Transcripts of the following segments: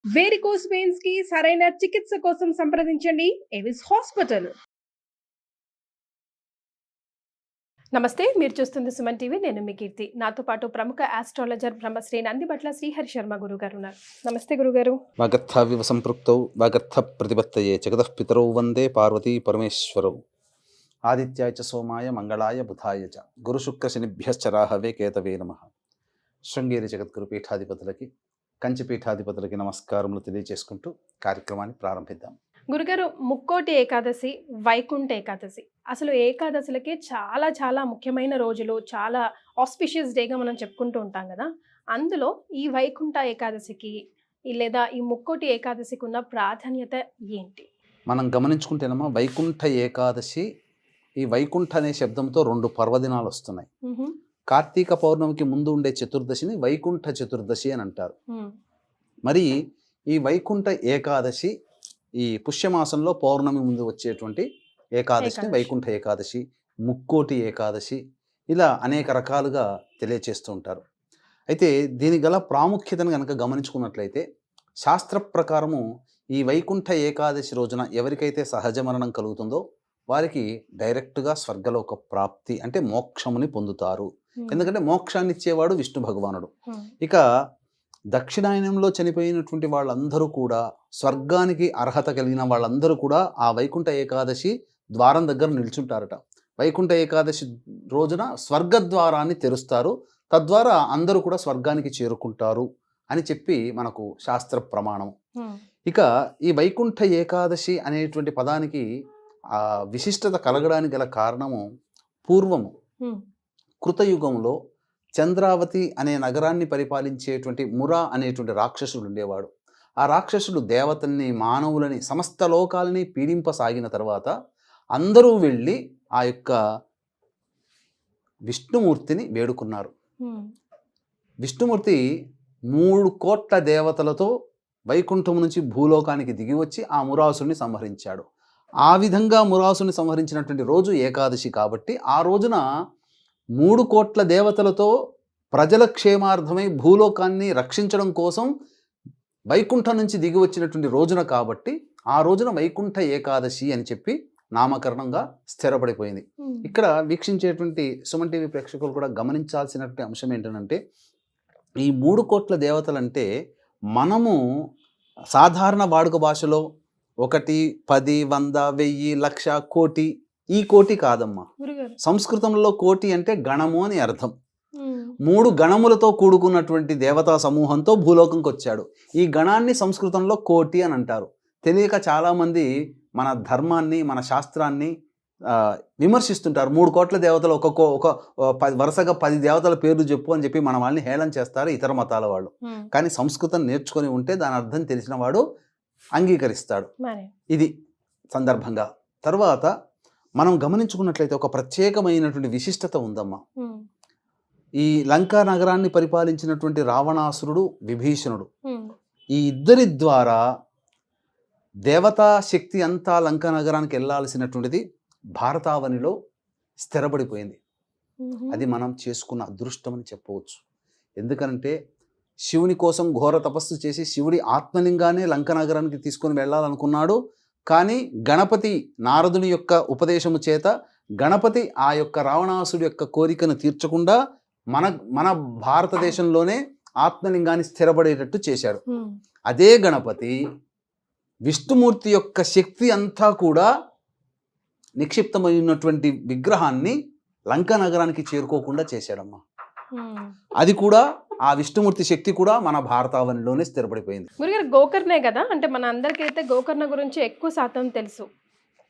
Varicose veins కి సరైన చికిత్స కోసం సంప్రదించండి ఎవిస్ హాస్పిటల్. నమస్తే, మీరు చూస్తుంది సుమన్ టీవీ. నేను మీ కీర్తి. నాతో పాటు ప్రముఖ ఆస్ట్రాలజర్ బ్రహ్మశ్రీ నందిబట్ల శ్రీహరి శర్మ గురుగారు ఉన్నారు. నమస్తే గురుగారు. వాగర్థావివ సంపృక్తౌ వాగర్థ ప్రతిపత్తయే జగతః పితరౌ వందే పార్వతీ పరమేశ్వరౌ. ఆదిత్యాయ చ సోమాయ మంగళాయ బుధాయ చ గురు శుక్ర శనిభ్యశ్చ రాహవే కేతవే నమః. శృంగేరి జగద్గురు పీఠాధిపతులకి, కంచి పీఠాధిపతులకి నమస్కారములు తెలియజేసుకుంటూ కార్యక్రమాన్ని ప్రారంభిద్దాం. గురుగారు, ముక్కోటి ఏకాదశి, వైకుంఠ ఏకాదశి, అసలు ఏకాదశులకి చాలా చాలా ముఖ్యమైన రోజులు, చాలా ఆస్పిషియస్ డేగా మనం చెప్పుకుంటూ ఉంటాం కదా. అందులో ఈ వైకుంఠ ఏకాదశికి లేదా ఈ ముక్కోటి ఏకాదశికి ఉన్న ప్రాధాన్యత ఏంటి? మనం గమనించుకుంటేనమ్మా, వైకుంఠ ఏకాదశి, ఈ వైకుంఠ అనే శబ్దంతో 2 పర్వదినాలు వస్తున్నాయి. కార్తీక పౌర్ణమికి ముందు ఉండే చతుర్దశిని వైకుంఠ చతుర్దశి అని అంటారు. మరి ఈ వైకుంఠ ఏకాదశి ఈ పుష్యమాసంలో పౌర్ణమి ముందు వచ్చేటువంటి ఏకాదశిని వైకుంఠ ఏకాదశి, ముక్కోటి ఏకాదశి, ఇలా అనేక రకాలుగా తెలియచేస్తూ ఉంటారు. అయితే దీని గల ప్రాముఖ్యతను కనుక గమనించుకున్నట్లయితే, శాస్త్ర ప్రకారము ఈ వైకుంఠ ఏకాదశి రోజున ఎవరికైతే సహజ మరణం కలుగుతుందో వారికి డైరెక్ట్గా స్వర్గలోక ప్రాప్తి, అంటే మోక్షముని పొందుతారు. ఎందుకంటే మోక్షాన్ని ఇచ్చేవాడు విష్ణు భగవానుడు. ఇక దక్షిణాయనంలో చనిపోయినటువంటి వాళ్ళందరూ కూడా, స్వర్గానికి అర్హత కలిగిన వాళ్ళందరూ కూడా ఆ వైకుంఠ ఏకాదశి ద్వారం దగ్గర నిల్చుంటారట. వైకుంఠ ఏకాదశి రోజున స్వర్గద్వారాన్ని తెరుస్తారు, తద్వారా అందరూ కూడా స్వర్గానికి చేరుకుంటారు అని చెప్పి మనకు శాస్త్ర ప్రమాణం. ఇక ఈ వైకుంఠ ఏకాదశి అనేటువంటి పదానికి ఆ విశిష్టత కలగడానికి గల కారణము, పూర్వము కృతయుగంలో చంద్రావతి అనే నగరాన్ని పరిపాలించేటువంటి మురా అనేటువంటి రాక్షసుడు ఉండేవాడు. ఆ రాక్షసుడు దేవతల్ని, మానవులని, సమస్త లోకాలని పీడింపసాగిన తర్వాత అందరూ వెళ్ళి ఆ యొక్క విష్ణుమూర్తిని వేడుకున్నారు. విష్ణుమూర్తి 3 కోట్ల దేవతలతో వైకుంఠం నుంచి భూలోకానికి దిగి వచ్చి ఆ మురాసుని సంహరించాడు. ఆ విధంగా మురాసుని సంహరించినటువంటి రోజు ఏకాదశి కాబట్టి ఆ రోజున 3 కోట్ల దేవతలతో ప్రజల క్షేమార్థమై భూలోకాన్ని రక్షించడం కోసం వైకుంఠం నుంచి దిగి వచ్చినటువంటి రోజున కాబట్టి ఆ రోజున వైకుంఠ ఏకాదశి అని చెప్పి నామకరణంగా స్థిరపడిపోయింది. ఇక్కడ వీక్షించేటువంటి సుమన్ టీవీ ప్రేక్షకులు కూడా గమనించాల్సినటువంటి అంశం ఏంటంటే, ఈ 3 కోట్ల దేవతలంటే మనము సాధారణ వాడుక భాషలో 1, 10, 100, 1000, 1,00,000, కోటి, ఈ కోటి కాదమ్మా. సంస్కృతంలో కోటి అంటే గణము అని అర్థం. 3 గణములతో కూడుకున్నటువంటి దేవతా సమూహంతో భూలోకంకి వచ్చాడు. ఈ గణాన్ని సంస్కృతంలో కోటి అని అంటారు. తెలియక చాలామంది మన ధర్మాన్ని, మన శాస్త్రాన్ని విమర్శిస్తుంటారు. 3 కోట్ల దేవతలు వరుసగా 10 దేవతల పేర్లు చెప్పు అని చెప్పి మన వాళ్ళని హేళన చేస్తారు ఇతర మతాల వాళ్ళు. కానీ సంస్కృతం నేర్చుకొని ఉంటే దాని అర్థం తెలిసిన వాడు అంగీకరిస్తాడు. ఇది సందర్భంగా. తర్వాత మనం గమనించుకున్నట్లయితే ఒక ప్రత్యేకమైనటువంటి విశిష్టత ఉందమ్మా. ఈ లంకా నగరాన్ని పరిపాలించినటువంటి రావణాసురుడు, విభీషణుడు, ఈ ఇద్దరి ద్వారా దేవతా శక్తి అంతా లంకా నగరానికి వెళ్ళాల్సినటువంటిది భారతావనిలో స్థిరపడిపోయింది. అది మనం చేసుకున్న అదృష్టం అని చెప్పవచ్చు. ఎందుకంటే శివుని కోసం ఘోర తపస్సు చేసి శివుడి ఆత్మలింగాన్ని లంకా నగరానికి తీసుకొని వెళ్ళాలనుకున్నాడు. కానీ గణపతి, నారదుని యొక్క ఉపదేశము చేత గణపతి ఆ యొక్క రావణాసుడి యొక్క కోరికను తీర్చకుండా మన భారతదేశంలోనే ఆత్మలింగాన్ని స్థిరపడేటట్టు చేశాడు. అదే గణపతి విష్ణుమూర్తి యొక్క శక్తి అంతా కూడా నిక్షిప్తమైనటువంటి విగ్రహాన్ని లంకా నగరానికి చేరుకోకుండా చేశాడమ్మా. అది కూడా ఆ విష్ణుమూర్తి శక్తి కూడా మన భారతావనిలోనే స్థిరపడిపోయింది. గురుగారు, గోకర్ణే కదా, అంటే మన అందరికైతే గోకర్ణ గురించి ఎక్కువ శాతం తెలుసు.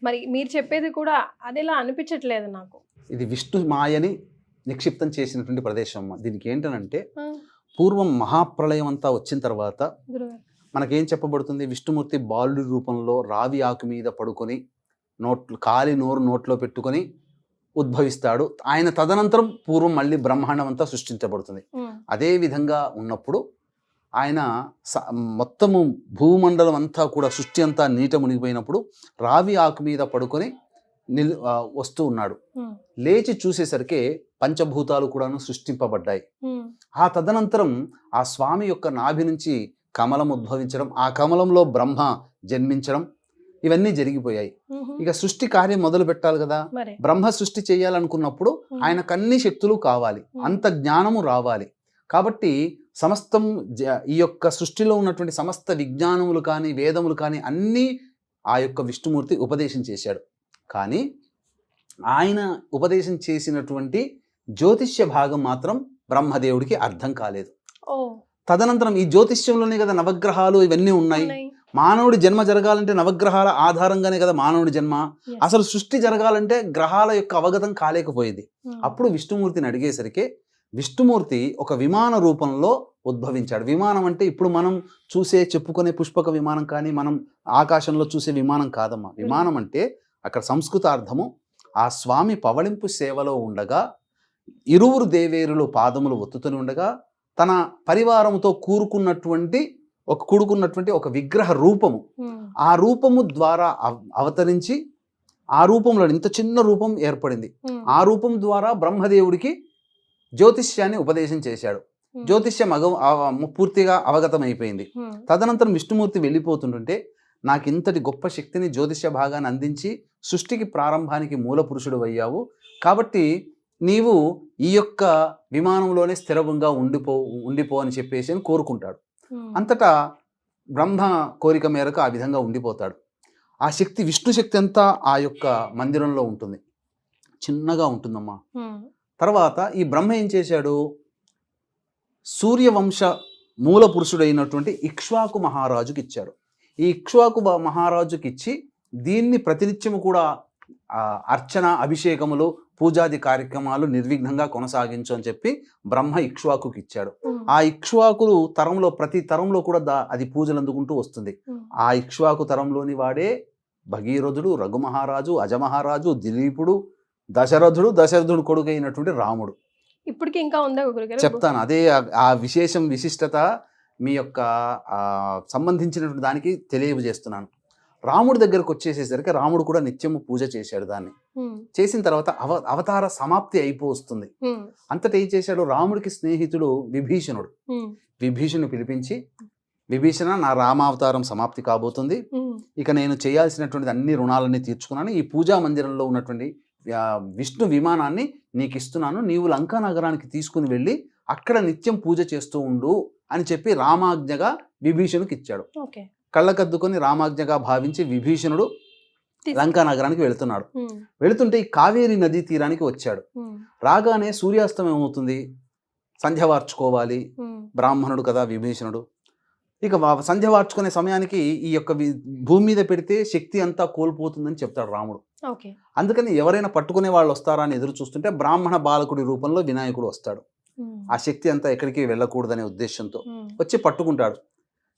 మరి మీరు చెప్పేది కూడా అదేలా అనిపించట్లేదు నాకు. ఇది విష్ణు మాయని నిక్షిప్తం చేసినటువంటి ప్రదేశం అమ్మ. దీనికి ఏంటనంటే, పూర్వం మహాప్రళయం అంతా వచ్చిన తర్వాత మనకేం చెప్పబడుతుంది, విష్ణుమూర్తి బాలుడి రూపంలో రావి ఆకు మీద పడుకొని కాలి నోరు నోట్లో పెట్టుకొని ఉద్భవిస్తాడు. ఆయన తదనంతరం పూర్వం మళ్ళీ బ్రహ్మాండం అంతా సృష్టించబడుతుంది. అదే విధంగా ఉన్నప్పుడు ఆయన మొత్తము భూమండలం అంతా కూడా, సృష్టి అంతా నీట మునిగిపోయినప్పుడు రావి ఆకు మీద పడుకొని వస్తూ ఉన్నాడు. లేచి చూసేసరికి పంచభూతాలు కూడాను సృష్టింపబడ్డాయి. ఆ తదనంతరం ఆ స్వామి యొక్క నాభి నుంచి కమలం ఉద్భవించడం, ఆ కమలంలో బ్రహ్మ జన్మించడం, ఇవన్నీ జరిగిపోయాయి. ఇక సృష్టి కార్యం మొదలు పెట్టాలి కదా. మరి బ్రహ్మ సృష్టి చేయాలనుకున్నప్పుడు ఆయనకు అన్ని శక్తులు కావాలి, అంత జ్ఞానము రావాలి. కాబట్టి సమస్తం ఈ యొక్క సృష్టిలో ఉన్నటువంటి సమస్త విజ్ఞానములు కానీ వేదములు కానీ అన్నీ ఆ యొక్క విష్ణుమూర్తి ఉపదేశం చేశాడు. కానీ ఆయన ఉపదేశం చేసినటువంటి జ్యోతిష్య భాగం మాత్రం బ్రహ్మదేవుడికి అర్థం కాలేదు. తదనంతరం ఈ జ్యోతిష్యంలోనే కదా నవగ్రహాలు ఇవన్నీ ఉన్నాయి. మానవుడి జన్మ జరగాలంటే నవగ్రహాల ఆధారంగానే కదా మానవుడి జన్మ. అసలు సృష్టి జరగాలంటే గ్రహాల యొక్క అవగతం కాలేకపోయేది. అప్పుడు విష్ణుమూర్తిని అడిగేసరికి విష్ణుమూర్తి ఒక విమాన రూపంలో ఉద్భవించాడు. విమానం అంటే ఇప్పుడు మనం చెప్పుకునే పుష్పక విమానం కానీ మనం ఆకాశంలో చూసే విమానం కాదమ్మా. విమానం అంటే అక్కడ సంస్కృతార్థము ఆ స్వామి పవళింపు సేవలో ఉండగా ఇరువురు దేవేరులు పాదములు ఒత్తుతూనే ఉండగా తన పరివారంతో కూడుకున్నటువంటి ఒక విగ్రహ రూపము, ఆ రూపము ద్వారా అవతరించి ఆ రూపంలో ఇంత చిన్న రూపం ఏర్పడింది. ఆ రూపం ద్వారా బ్రహ్మదేవుడికి జ్యోతిష్యాన్ని ఉపదేశం చేశాడు. జ్యోతిష్యం పూర్తిగా అవగతం అయిపోయింది. తదనంతరం విష్ణుమూర్తి వెళ్ళిపోతుంటుంటే నాకు ఇంతటి గొప్ప శక్తిని జ్యోతిష్య భాగాన్ని అందించి సృష్టికి ప్రారంభానికి మూల పురుషుడు అయ్యావు, కాబట్టి నీవు ఈ యొక్క విమానంలోనే స్థిరంగా ఉండిపో అని చెప్పేసి అని కోరుకుంటాడు. అంతటా బ్రహ్మ కోరిక మేరకు ఆ విధంగా ఉండిపోతాడు. ఆ శక్తి విష్ణు శక్తి అంతా ఆ యొక్క మందిరంలో ఉంటుంది, చిన్నగా ఉంటుందమ్మా. తర్వాత ఈ బ్రహ్మ ఏం చేశాడు, సూర్యవంశ మూల పురుషుడైనటువంటి ఇక్ష్వాకు మహారాజుకి ఇచ్చాడు. ఈ ఇక్ష్వాకు మహారాజుకి ఇచ్చి దీన్ని ప్రతినిత్యము కూడా అర్చన, అభిషేకములు, పూజాది కార్యక్రమాలు నిర్విఘ్నంగా కొనసాగించు అని చెప్పి బ్రహ్మ ఇక్ష్వాకుకి ఇచ్చాడు. ఆ ఇక్ష్వాకులు తరంలో ప్రతి తరంలో కూడా అది పూజలు అందుకుంటూ వస్తుంది. ఆ ఇక్ష్వాకు తరంలోని వాడే భగీరథుడు, రఘుమహారాజు, అజమహారాజు, దిలీపుడు, దశరథుడు కొడుకు అయినటువంటి రాముడు. ఇప్పటికి ఇంకా ఉందా గురుగారు? చెప్తాను. అదే ఆ విశేషత మీ యొక్క సంబంధించినటువంటి దానికి తెలియజేస్తున్నాను. రాముడి దగ్గరకు వచ్చేసేసరికి రాముడు కూడా నిత్యము పూజ చేశాడు. దాన్ని చేసిన తర్వాత అవతార సమాప్తి అయిపోతుంది. అంతటా ఏం చేశాడు, రాముడికి స్నేహితుడు విభీషణుడు పిలిపించి, విభీషణ, నా రామావతారం సమాప్తి కాబోతుంది, ఇక నేను చేయాల్సినటువంటి అన్ని రుణాలన్నీ తీర్చుకున్నాను, ఈ పూజా మందిరంలో ఉన్నటువంటి విష్ణు విమానాన్ని నీకు ఇస్తున్నాను, నీవు లంకా నగరానికి తీసుకుని వెళ్ళి అక్కడ నిత్యం పూజ చేస్తూ ఉండు అని చెప్పి రామాజ్ఞగా విభీషణుడికి ఇచ్చాడు. కళ్ళకద్దుకొని రామాజ్ఞగా భావించి విభీషణుడు లంకా నగరానికి వెళుతున్నాడు. వెళుతుంటే ఈ కావేరీ నదీ తీరానికి వచ్చాడు. రాగానే సూర్యాస్తమయం అవుతుంది, సంధ్య వార్చుకోవాలి, బ్రాహ్మణుడు కదా విభీషణుడు. ఇక సంధ్య వార్చుకునే సమయానికి ఈ యొక్క భూమి మీద పెడితే శక్తి అంతా కోల్పోతుందని చెప్తాడు రాముడు. అందుకని ఎవరైనా పట్టుకునే వాళ్ళు వస్తారా అని ఎదురు చూస్తుంటే బ్రాహ్మణ బాలకుడి రూపంలో వినాయకుడు వస్తాడు. ఆ శక్తి అంతా ఎక్కడికి వెళ్ళకూడదనే ఉద్దేశంతో వచ్చి పట్టుకుంటాడు.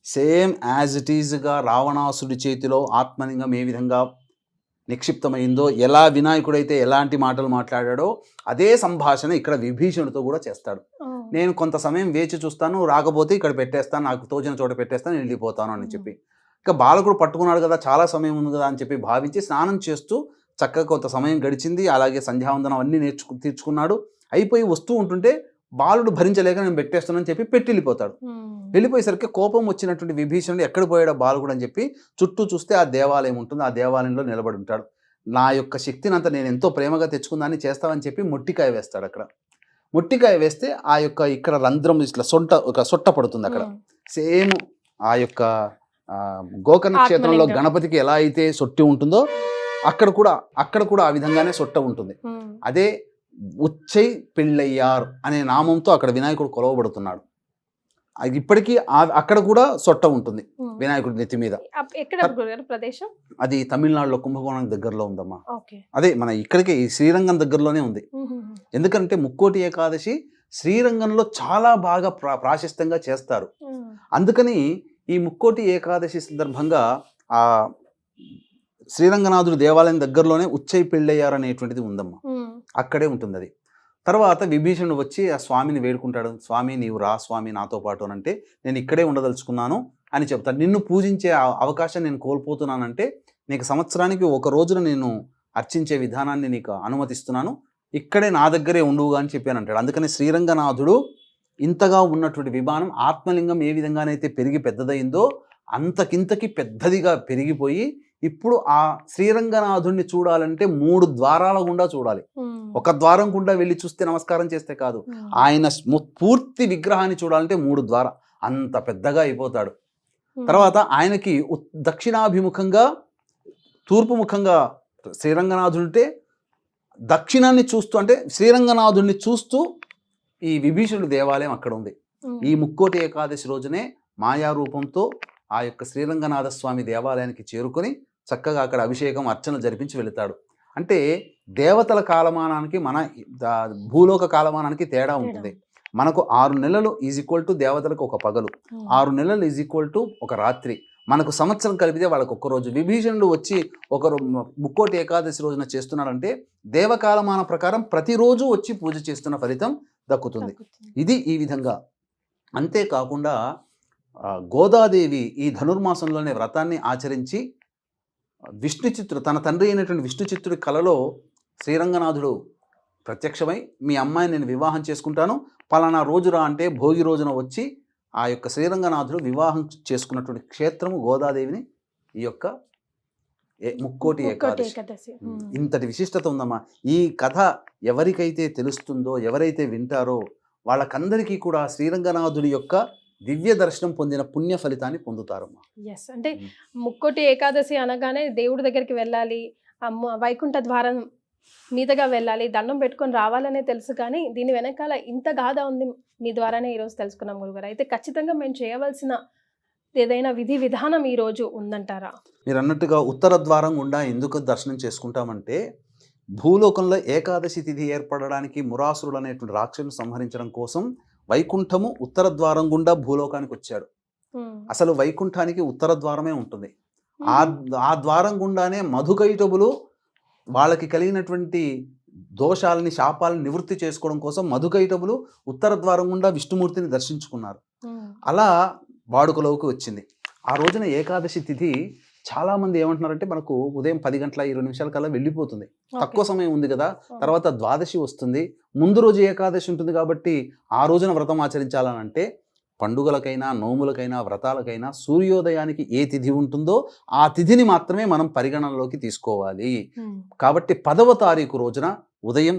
సేమ్ యాజ్ ఇట్ ఈజ్గా రావణాసుడి చేతిలో ఆత్మలింగం ఏ విధంగా నిక్షిప్తమైందో, ఎలా వినాయకుడైతే ఎలాంటి మాటలు మాట్లాడాడో అదే సంభాషణ ఇక్కడ విభీషణుడితో కూడా చేస్తాడు. నేను కొంత సమయం వేచి చూస్తాను, రాకపోతే ఇక్కడ పెట్టేస్తాను, నాకు తోచిన చోట పెట్టేస్తాను, నేను వెళ్ళిపోతాను అని చెప్పి. ఇక బాలకుడు పట్టుకున్నాడు కదా, చాలా సమయం ఉంది కదా అని చెప్పి భావించి స్నానం చేస్తూ చక్కగా కొంత సమయం గడిచింది. అలాగే సంధ్యావందనం అన్నీ తీర్చుకున్నాడు. అయిపోయి వస్తూ ఉంటుంటే బాలుడు భరించలేక నేను పెట్టేస్తానని చెప్పి పెట్టి వెళ్ళిపోతాడు. వెళ్ళిపోయేసరికి కోపం వచ్చినటువంటి విభీషణుడు ఎక్కడ పోయాడో బాలకుడు అని చెప్పి చుట్టూ చూస్తే ఆ దేవాలయం ఉంటుంది. ఆ దేవాలయంలో నిలబడి ఉంటాడు. నా యొక్క శక్తిని అంతా నేను ఎంతో ప్రేమగా తెచ్చుకుందాన్ని చేస్తామని చెప్పి మొట్టికాయ వేస్తాడు. అక్కడ మొట్టికాయ వేస్తే ఆ యొక్క ఇక్కడ రంధ్రం ఇట్లా సొట్ట పడుతుంది. అక్కడ సేమ్ ఆ యొక్క గోకర్ణ క్షేత్రంలో గణపతికి ఎలా అయితే సొట్టి ఉంటుందో అక్కడ కూడా ఆ విధంగానే సొట్ట ఉంటుంది. అదే ఉచ్చై పిళ్ళయ్యార్ అనే నామంతో అక్కడ వినాయకుడు కొలవబడుతున్నాడు. ఇప్పటికీ అక్కడ కూడా సొట్ట ఉంటుంది వినాయకుడి నెత్తి మీద. అది తమిళనాడులో కుంభకోణం దగ్గరలో ఉందమ్మా. అదే మన ఇక్కడికి శ్రీరంగం దగ్గరలోనే ఉంది. ఎందుకంటే ముక్కోటి ఏకాదశి శ్రీరంగంలో చాలా బాగా ప్రాశస్త్యంగా చేస్తారు. అందుకని ఈ ముక్కోటి ఏకాదశి సందర్భంగా ఆ శ్రీరంగనాథుడు దేవాలయం దగ్గరలోనే ఉచ్చై పిళ్ళయ్యారు అనేటువంటిది ఉందమ్మా. అక్కడే ఉంటుంది అది. తర్వాత విభీషణుడు వచ్చి ఆ స్వామిని వేడుకుంటాడు. స్వామి నీవు రా స్వామి నాతో పాటు అని అంటే, నేను ఇక్కడే ఉండదలుచుకున్నాను అని చెప్తాడు. నిన్ను పూజించే అవకాశం నేను కోల్పోతున్నానంటే నీకు సంవత్సరానికి ఒక రోజున నేను అర్చించే విధానాన్ని నీకు అనుమతిస్తున్నాను, ఇక్కడే నా దగ్గరే ఉండుగా అని చెప్పాను అంటాడు. అందుకని శ్రీరంగనాథుడు ఇంతగా ఉన్నటువంటి విమానం ఆత్మలింగం ఏ విధంగానైతే పెరిగి పెద్దదైందో అంతకింతకి పెద్దదిగా పెరిగిపోయి ఇప్పుడు ఆ శ్రీరంగనాథుణ్ణి చూడాలంటే 3 ద్వారాల గుండా చూడాలి. ఒక ద్వారం గుండా వెళ్ళి చూస్తే నమస్కారం చేస్తే కాదు, ఆయన పూర్తి విగ్రహాన్ని చూడాలంటే 3 ద్వారం, అంత పెద్దగా అయిపోతాడు. తర్వాత ఆయనకి దక్షిణాభిముఖంగా తూర్పు ముఖంగా శ్రీరంగనాథుంటే దక్షిణాన్ని చూస్తూ అంటే శ్రీరంగనాథుడిని చూస్తూ ఈ విభీషణుడి దేవాలయం అక్కడ ఉంది. ఈ ముక్కోటి ఏకాదశి రోజునే మాయారూపంతో ఆ యొక్క శ్రీరంగనాథ స్వామి దేవాలయానికి చేరుకొని చక్కగా అక్కడ అభిషేకం అర్చన జరిపించి వెళతాడు. అంటే దేవతల కాలమానానికి మన భూలోక కాలమానానికి తేడా ఉంటుంది. మనకు 6 నెలలు ఈజ్ ఈక్వల్ టు దేవతలకు ఒక పగలు, 6 నెలలు ఈజ్ ఈక్వల్ టు ఒక రాత్రి, మనకు సంవత్సరం కలిపితే వాళ్ళకు ఒక్క రోజు. విభీషణుడు వచ్చి ఒకరు ముక్కోటి ఏకాదశి రోజున చేస్తున్నాడంటే దేవకాలమాన ప్రకారం ప్రతిరోజు వచ్చి పూజ చేస్తున్న ఫలితం దక్కుతుంది. ఇది ఈ విధంగా. అంతేకాకుండా గోదాదేవి ఈ ధనుర్మాసంలోనే వ్రతాన్ని ఆచరించి విష్ణు చిత్రుడు తన తండ్రి అయినటువంటి విష్ణు చిత్రుడి కలలో శ్రీరంగనాథుడు ప్రత్యక్షమై మీ అమ్మాయిని నేను వివాహం చేసుకుంటాను, పలానా రోజురా అంటే భోగి రోజున వచ్చి ఆ యొక్క శ్రీరంగనాథుడు వివాహం చేసుకున్నటువంటి క్షేత్రము గోదాదేవిని ఈ యొక్క ముక్కోటి ఏకాదశి. ఇంతటి విశిష్టత ఉందమ్మా. ఈ కథ ఎవరికైతే తెలుస్తుందో, ఎవరైతే వింటారో వాళ్ళకందరికీ కూడా శ్రీరంగనాథుడి యొక్క దివ్య దర్శనం పొందిన పుణ్య ఫలితాన్ని పొందుతారమ్మా. ఎస్, అంటే ముక్కోటి ఏకాదశి అనగానే దేవుడి దగ్గరికి వెళ్ళాలి, వైకుంఠ ద్వారం మీదగా వెళ్ళాలి, దండం పెట్టుకొని రావాలనే తెలుసు, కానీ దీని వెనకాల ఇంత గాథ ఉంది. మీ ద్వారానే ఈరోజు తెలుసుకున్నాం గురుగారు. అయితే ఖచ్చితంగా మేము చేయవలసిన ఏదైనా విధి విధానం ఈరోజు ఉందంటారా? మీరు అన్నట్టుగా ఉత్తర ద్వారం గుండా ఎందుకు దర్శనం చేసుకుంటామంటే భూలోకంలో ఏకాదశి తిథి ఏర్పడడానికి మురాసురుడు అనేటువంటి రాక్షసుని సంహరించడం కోసం వైకుంఠము ఉత్తర ద్వారం గుండా భూలోకానికి వచ్చాడు. అసలు వైకుంఠానికి ఉత్తర ద్వారమే ఉంటుంది. ఆ ద్వారం గుండానే మధుకైటబులు వాళ్ళకి కలిగినటువంటి దోషాలని శాపాలను నివృత్తి చేసుకోవడం కోసం మధుకైటబులు ఉత్తర ద్వారం గుండా విష్ణుమూర్తిని దర్శించుకున్నారు. అలా వాడుకలోకి వచ్చింది. ఆ రోజున ఏకాదశి తిథి చాలా మంది ఏమంటున్నారంటే మనకు ఉదయం 10 గంటల 20 నిమిషాల కల్లా వెళ్ళిపోతుంది, తక్కువ సమయం ఉంది కదా, తర్వాత ద్వాదశి వస్తుంది, ముందు రోజు ఏకాదశి ఉంటుంది కాబట్టి ఆ రోజున వ్రతం ఆచరించాలని అంటే పండుగలకైనా నోములకైనా వ్రతాలకైనా సూర్యోదయానికి ఏ తిథి ఉంటుందో ఆ తిథిని మాత్రమే మనం పరిగణనలోకి తీసుకోవాలి. కాబట్టి 10వ తారీఖు రోజున ఉదయం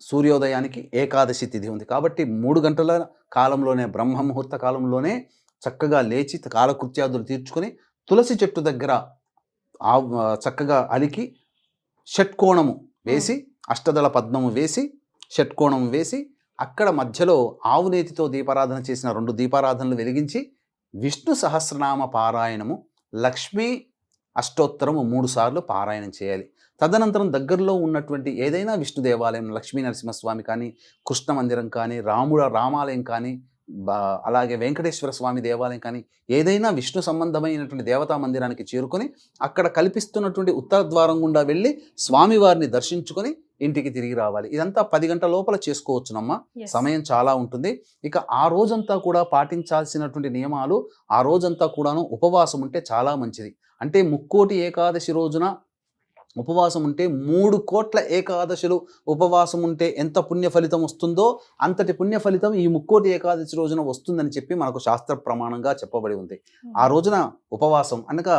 సూర్యోదయానికి ఏకాదశి తిథి ఉంది కాబట్టి 3 గంటల కాలంలోనే బ్రహ్మ ముహూర్త కాలంలోనే చక్కగా లేచి కాలకృత్యాదులు తీర్చుకొని తులసి చెట్టు దగ్గర చక్కగా అలికి షట్కోణము వేసి అష్టదళ పద్మము వేసి షట్కోణము వేసి అక్కడ మధ్యలో ఆవునేతితో దీపారాధన చేసిన 2 దీపారాధనలు వెలిగించి విష్ణు సహస్రనామ పారాయణము లక్ష్మీ అష్టోత్తరము 3 సార్లు పారాయణం చేయాలి. తదనంతరం దగ్గరలో ఉన్నటువంటి ఏదైనా విష్ణు దేవాలయం, లక్ష్మీ నరసింహస్వామి కానీ, కృష్ణ మందిరం కానీ, రామాలయం కానీ, అలాగే వెంకటేశ్వర స్వామి దేవాలయం కానీ ఏదైనా విష్ణు సంబంధమైనటువంటి దేవతా మందిరానికి చేరుకొని అక్కడ కల్పిస్తున్నటువంటి ఉత్తర ద్వారం గుండా వెళ్ళి స్వామివారిని దర్శించుకొని ఇంటికి తిరిగి రావాలి. ఇదంతా 10 గంటల లోపల చేసుకోవచ్చునమ్మా. సమయం చాలా ఉంటుంది. ఇక ఆ రోజంతా కూడా పాటించాల్సినటువంటి నియమాలు, ఆ రోజంతా కూడాను ఉపవాసం ఉంటే చాలా మంచిది. అంటే ముక్కోటి ఏకాదశి రోజున ఉపవాసం ఉంటే 3 కోట్ల ఏకాదశులు ఉపవాసం ఉంటే ఎంత పుణ్య ఫలితం వస్తుందో అంతటి పుణ్య ఫలితం ఈ ముక్కోటి ఏకాదశి రోజున వస్తుందని చెప్పి మనకు శాస్త్ర ప్రమాణంగా చెప్పబడి ఉంది. ఆ రోజున ఉపవాసం అనగా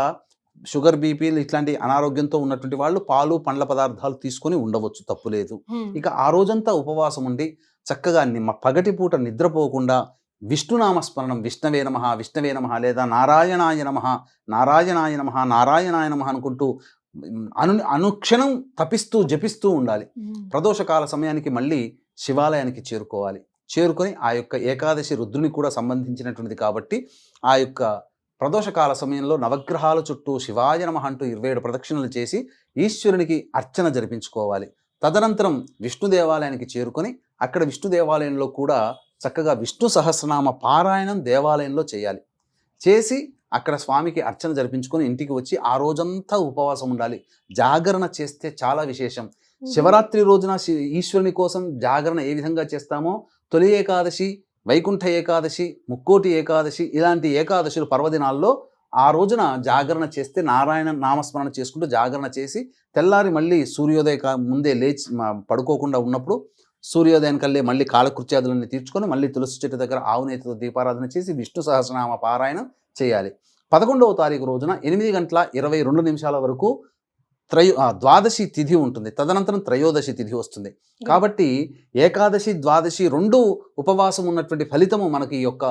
షుగర్ బీపీలు ఇట్లాంటి అనారోగ్యంతో ఉన్నటువంటి వాళ్ళు పాలు పండ్ల పదార్థాలు తీసుకొని ఉండవచ్చు, తప్పులేదు. ఇక ఆ రోజంతా ఉపవాసం ఉండి చక్కగా పగటి పూట నిద్రపోకుండా విష్ణునామస్మరణం, విష్ణవే నమః విష్ణవే నమః లేదా నారాయణాయ నమః నారాయణాయ నమః నారాయణాయ నమః అనుకుంటూ అనుక్షణం తపిస్తూ జపిస్తూ ఉండాలి. ప్రదోషకాల సమయానికి మళ్ళీ శివాలయానికి చేరుకోవాలి. చేరుకొని ఆ యొక్క ఏకాదశి రుద్రుని కూడా సంబంధించినటువంటిది కాబట్టి ఆ యొక్క ప్రదోషకాల సమయంలో నవగ్రహాల చుట్టూ శివాయ నమః అంటూ 27 ప్రదక్షిణలు చేసి ఈశ్వరునికి అర్చన జరిపించుకోవాలి. తదనంతరం విష్ణు దేవాలయానికి చేరుకొని అక్కడ విష్ణు దేవాలయంలో కూడా చక్కగా విష్ణు సహస్రనామ పారాయణం దేవాలయంలో చేయాలి. చేసి అక్కడ స్వామికి అర్చన జరిపించుకొని ఇంటికి వచ్చి ఆ రోజంతా ఉపవాసం ఉండాలి. జాగరణ చేస్తే చాలా విశేషం. శివరాత్రి రోజున ఈశ్వరుని కోసం జాగరణ ఏ విధంగా చేస్తామో తొలి ఏకాదశి, వైకుంఠ ఏకాదశి, ముక్కోటి ఏకాదశి ఇలాంటి ఏకాదశులు పర్వదినాల్లో ఆ రోజున జాగరణ చేస్తే నారాయణ నామస్మరణ చేసుకుంటూ జాగరణ చేసి తెల్లారి మళ్ళీ సూర్యోదయ ముందే లేచి పడుకోకుండా ఉన్నప్పుడు సూర్యోదయం కల్లే మళ్ళీ కాలకృత్యాదులన్నీ తీర్చుకొని మళ్ళీ తులసి చెట్టు దగ్గర ఆవునేతితో దీపారాధన చేసి విష్ణు సహస్రనామ పారాయణం చేయాలి. 11వ తారీఖు రోజున 8:22 వరకు ద్వాదశి తిథి ఉంటుంది. తదనంతరం త్రయోదశి తిథి వస్తుంది. కాబట్టి ఏకాదశి ద్వాదశి 2 ఉపవాసం ఉన్నటువంటి ఫలితము మనకి ఈ యొక్క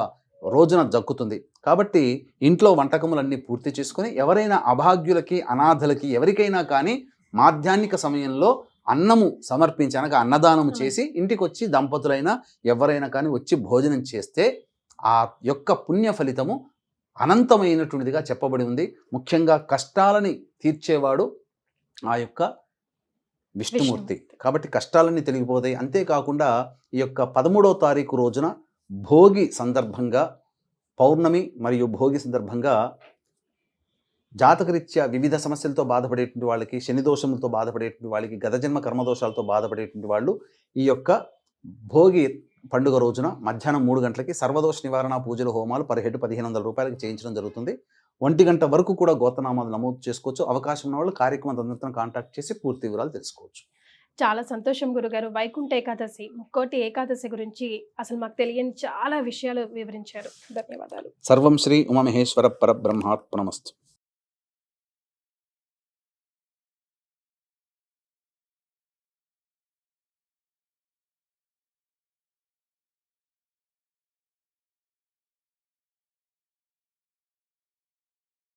రోజున దక్కుతుంది. కాబట్టి ఇంట్లో వంటకములన్నీ పూర్తి చేసుకొని ఎవరైనా అభాగ్యులకి అనాథలకి ఎవరికైనా కానీ మాధ్యాహ్నిక సమయంలో అన్నము సమర్పించి అనగా అన్నదానము చేసి ఇంటికి వచ్చి దంపతులైనా ఎవరైనా కానీ వచ్చి భోజనం చేస్తే ఆ యొక్క పుణ్య ఫలితము అనంతమైనటువంటిదిగా చెప్పబడి ఉంది. ముఖ్యంగా కష్టాలని తీర్చేవాడు ఆ యొక్క విష్ణుమూర్తి. కాబట్టి కష్టాలన్నీ తొలగిపోతాయి. అంతేకాకుండా ఈ యొక్క 13వ తారీఖు రోజున భోగి సందర్భంగా పౌర్ణమి మరియు భోగి సందర్భంగా జాతకరీత్యా వివిధ సమస్యలతో బాధపడేటువంటి వాళ్ళకి, శని దోషములతో బాధపడేటువంటి వాళ్ళకి, గతజన్మ కర్మదోషాలతో బాధపడేటువంటి వాళ్ళు ఈ యొక్క భోగి పండుగ రోజున మధ్యాహ్నం 3 గంటలకి సర్వదోష నివారణ పూజలు హోమాలు పర్ హెడ్ 1500 రూపాయలకి చేయించడం జరుగుతుంది. 1 గంట వరకు కూడా గోత్రనామాలు నమోదు చేసుకోవచ్చు. అవకాశం ఉన్న వాళ్ళు కార్యక్రమం తదనంతరం కాంటాక్ట్ చేసి పూర్తి వివరాలు తెలుసుకోవచ్చు. చాలా సంతోషం గురుగారు. వైకుంఠ ఏకాదశి, ముక్కోటి ఏకాదశి గురించి అసలు మాకు తెలియని చాలా విషయాలు వివరించారు. ధన్యవాదాలు. సర్వం శ్రీ ఉమామహేశ్వర పరబ్రహ్మార్పణమస్తు.